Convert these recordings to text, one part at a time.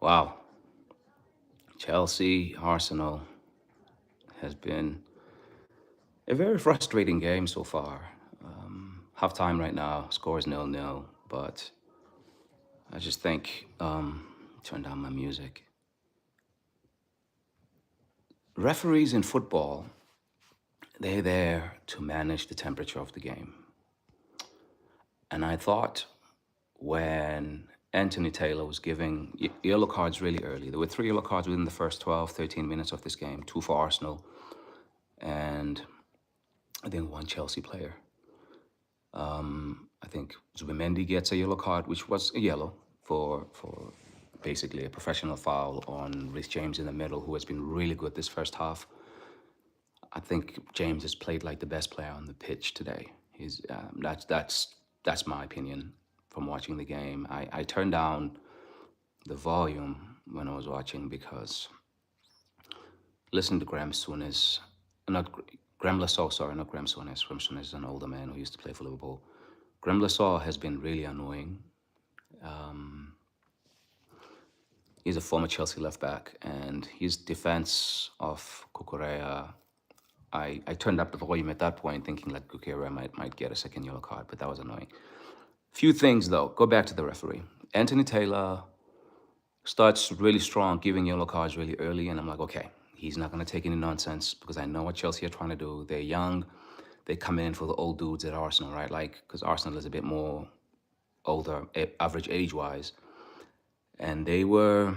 Wow, Chelsea, Arsenal has been a very frustrating game so far. Half time right now, score is 0-0, but I just think, turn down my music. Referees in football, they're there to manage the temperature of the game. And I thought when Anthony Taylor was giving yellow cards really early, there were three yellow cards within the first 12, 13 minutes of this game, two for Arsenal, and I think one Chelsea player. I think Zubimendi gets a yellow card, which was a yellow for basically a professional foul on Rhys James in the middle, who has been really good this first half. I think James has played like the best player on the pitch today. He's that's my opinion from watching the game. I turned down the volume when I was watching because listen to Graham Souness, not Graham Lassalle, sorry, not Graham Souness. Graham Souness is an older man who used to play for Liverpool. Graham Lassalle has been really annoying. He's a former Chelsea left back, and his defense of Cucurella, I turned up the volume at that point, thinking like Cucurella might get a second yellow card, but that was annoying. Few things though. Go back to the referee. Anthony Taylor starts really strong, giving yellow cards really early, and I'm like, okay, he's not gonna take any nonsense because I know what Chelsea are trying to do. They're young, they come in for the old dudes at Arsenal, right? Like, because Arsenal is a bit more older, average age-wise, and they were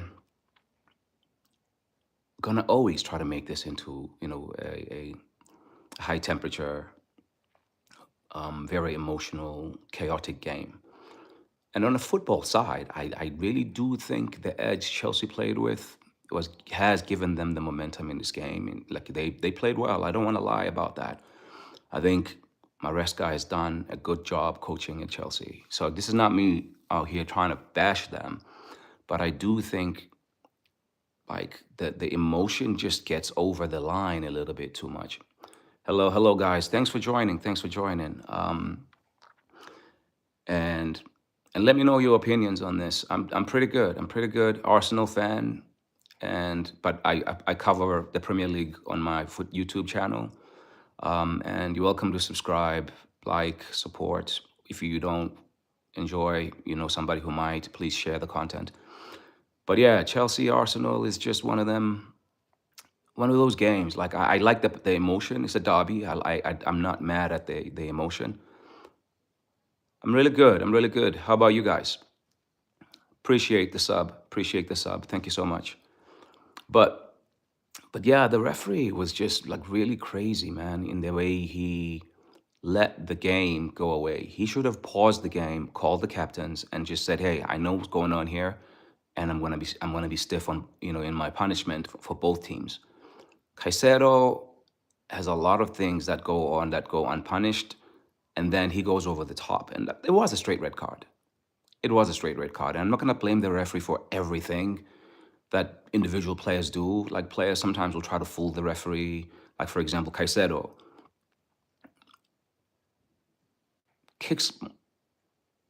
gonna always try to make this into, a high temperature, very emotional, chaotic game. And on the football side, I really do think the edge Chelsea played with has given them the momentum in this game. And like they played well. I don't want to lie about that. I think Maresca has done a good job coaching at Chelsea. So this is not me out here trying to bash them, but I do think like the emotion just gets over the line a little bit too much. Hello, guys. Thanks for joining. Thanks for joining. And and let me know your opinions on this. I'm pretty good. I'm pretty good Arsenal fan, and but I cover the Premier League on my YouTube channel. And you're welcome to subscribe, like, support. If you don't enjoy, somebody who might, please share the content. But yeah, Chelsea Arsenal is just one of those games. Like I like the emotion. It's a derby. I'm not mad at the emotion. I'm really good. I'm really good. How about you guys? Appreciate the sub. Appreciate the sub. Thank you so much. But but yeah, the referee was just like really crazy, man, in the way he let the game go away. He should have paused the game, called the captains, and just said, "Hey, I know what's going on here, and I'm gonna be stiff on in my punishment for both teams." Caicedo has a lot of things that go on that go unpunished, and then he goes over the top, and it was a straight red card. It was a straight red card. And I'm not going to blame the referee for everything that individual players do. Like players sometimes will try to fool the referee. Like for example, Caicedo kicks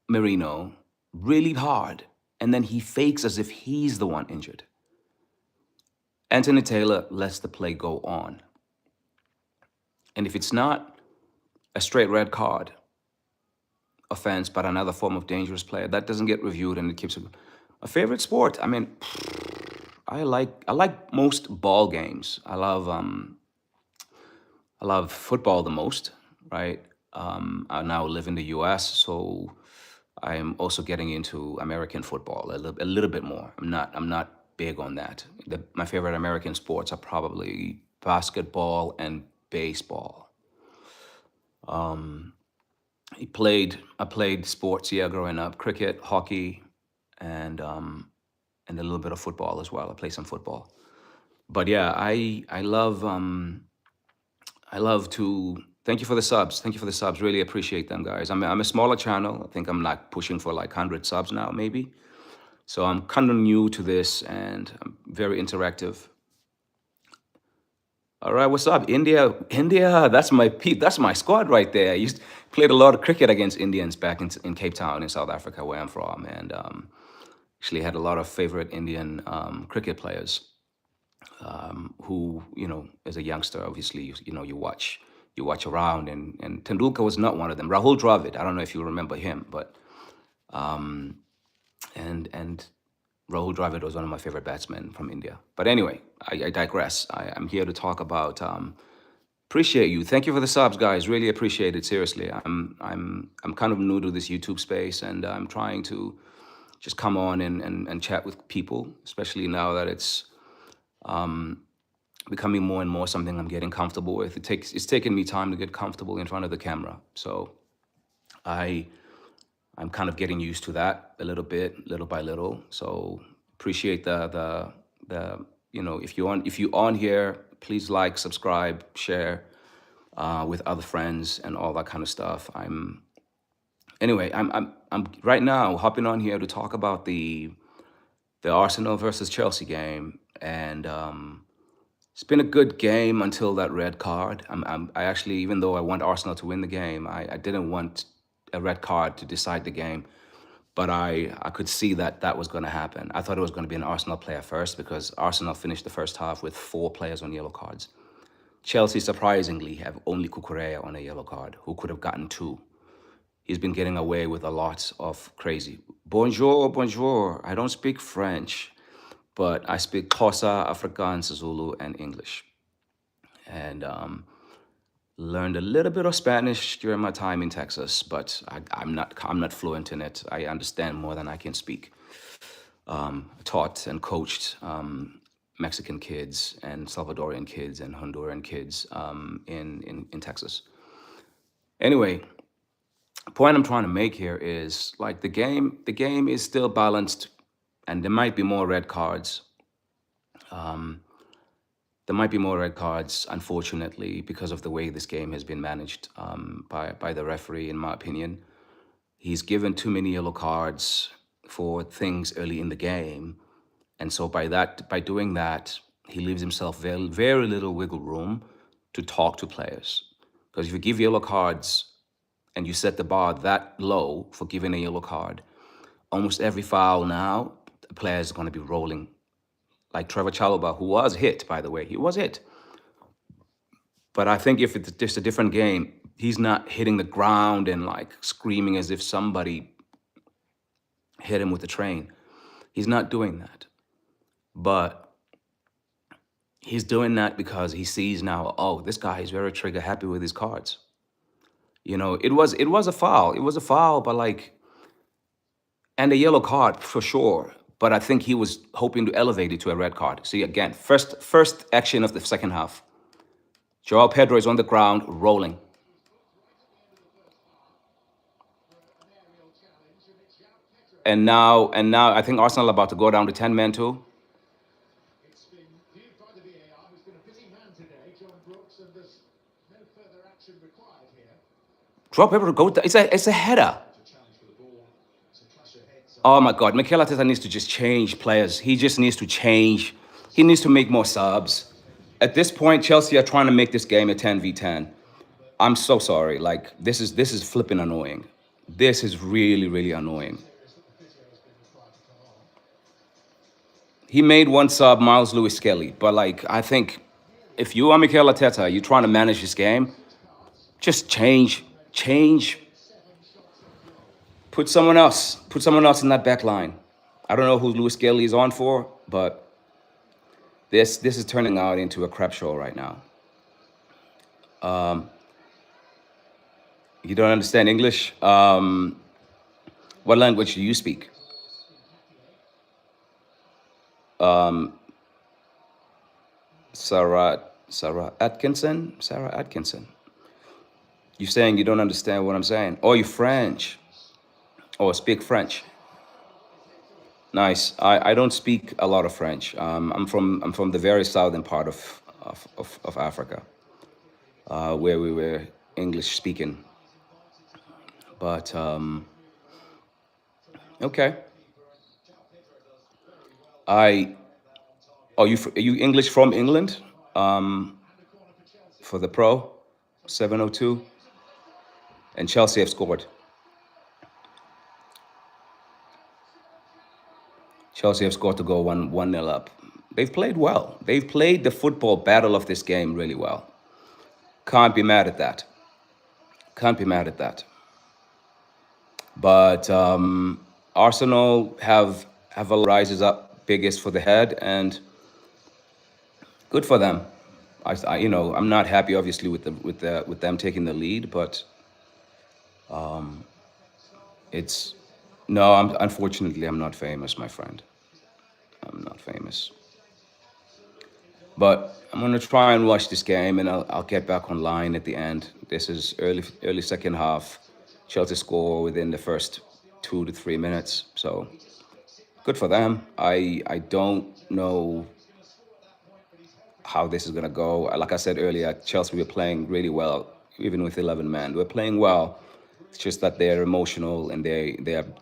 Merino really hard, and then he fakes as if he's the one injured. Anthony Taylor lets the play go on. And if it's not a straight red card offense, but another form of dangerous player, that doesn't get reviewed and it keeps it. A favorite sport. I mean, I like most ball games. I love football the most, right? I now live in the U.S., so I'm also getting into American football a little bit more. I'm not big on that. My favorite American sports are probably basketball and baseball. I played sports, yeah, growing up, cricket, hockey, and a little bit of football as well. I play some football. But yeah, I love to thank you for the subs. Thank you for the subs. Really appreciate them, guys. I'm a smaller channel. I think I'm like pushing for like 100 subs now, maybe. So I'm kind of new to this and I'm very interactive. All right, what's up, India? India, that's my squad right there. I played a lot of cricket against Indians back in Cape Town in South Africa, where I'm from, and Actually, had a lot of favorite Indian cricket players who, as a youngster, obviously, you watch around, and Tendulkar was not one of them. Rahul Dravid, I don't know if you remember him, but and Rahul Dravid was one of my favorite batsmen from India. But anyway, I digress. I'm here to talk about. Appreciate you. Thank you for the subs, guys. Really appreciate it. Seriously, I'm kind of new to this YouTube space, and I'm trying to just come on and chat with people, especially now that it's becoming more and more something I'm getting comfortable with. It's taken me time to get comfortable in front of the camera. So I I'm kind of getting used to that a little bit, little by little. So appreciate the if you on here, please like, subscribe, share with other friends and all that kind of stuff. I'm right now hopping on here to talk about the Arsenal versus Chelsea game, and it's been a good game until that red card. I actually, even though I want Arsenal to win the game, I didn't want a red card to decide the game. But I could see that that was going to happen. I thought it was going to be an Arsenal player first because Arsenal finished the first half with 4 players on yellow cards. Chelsea, surprisingly, have only Cucurella on a yellow card, who could have gotten 2. He's been getting away with a lot of crazy. Bonjour, bonjour. I don't speak French, but I speak Xhosa, Afrikaans, Zulu, and English. And learned a little bit of Spanish during my time in Texas, but I'm not fluent in it. I understand more than I can speak. Taught and coached Mexican kids and Salvadorian kids and Honduran kids in Texas. Anyway, the point I'm trying to make here is like the game is still balanced, and there might be more red cards. There might be more red cards, unfortunately, because of the way this game has been managed by the referee, in my opinion. He's given too many yellow cards for things early in the game. And so by doing that, he leaves himself very, very little wiggle room to talk to players. Because if you give yellow cards and you set the bar that low for giving a yellow card, almost every foul now, the player is going to be rolling. Like Trevor Chalobah, who was hit, by the way, he was hit. But I think if it's just a different game, he's not hitting the ground and like screaming as if somebody hit him with a train. He's not doing that. But he's doing that because he sees now, oh, this guy is very trigger happy with his cards. It was a foul. It was a foul, but like, and a yellow card for sure. But I think he was hoping to elevate it to a red card. See, again, first action of the second half. Joao Pedro is on the ground, rolling. And now I think Arsenal are about to go down to 10 men too. Joao Pedro go down. It's a header. Oh my God, Mikel Arteta needs to just change players. He just needs to change. He needs to make more subs. At this point, Chelsea are trying to make this game a 10v10. I'm so sorry. Like this is flipping annoying. This is really, really annoying. He made one sub, Miles Lewis Skelly, but like I think if you are Mikel Arteta, you're trying to manage this game, just change. Put someone else in that back line. I don't know who Lewis Skelly is on for, but this is turning out into a crap show right now. You don't understand English? What language do you speak? Sarah Atkinson. You saying you don't understand what I'm saying? Oh, you French? Oh, speak French. Nice. I don't speak a lot of French. I'm from the very southern part of Africa, where we were English speaking. But okay. I are you English from England? For the pro, 702, and Chelsea have scored. Chelsea have scored to go 1-0 up. They've played well. They've played the football battle of this game really well. Can't be mad at that. Can't be mad at that. But Arsenal have a rises up biggest for the head, and good for them. I'm not happy obviously with them taking the lead, but it's no. Unfortunately I'm not famous, my friend. I'm not famous. But I'm gonna try and watch this game, and I'll get back online at the end. This is early second half. Chelsea score within the first 2 to 3 minutes, so good for them. I don't know how this is gonna go. Like I said earlier, Chelsea were playing really well, even with 11 men. We're playing well. It's just that they're emotional and they've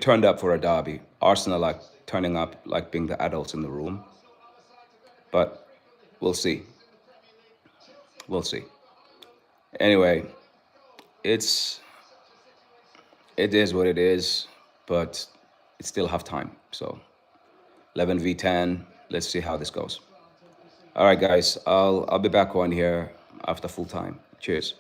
turned up for a derby. Arsenal like turning up like being the adults in the room, but we'll see. We'll see. Anyway, it's it is what it is, but it's still half time. So 11v10. Let's see how this goes. All right, guys. I'll be back on here after full time. Cheers.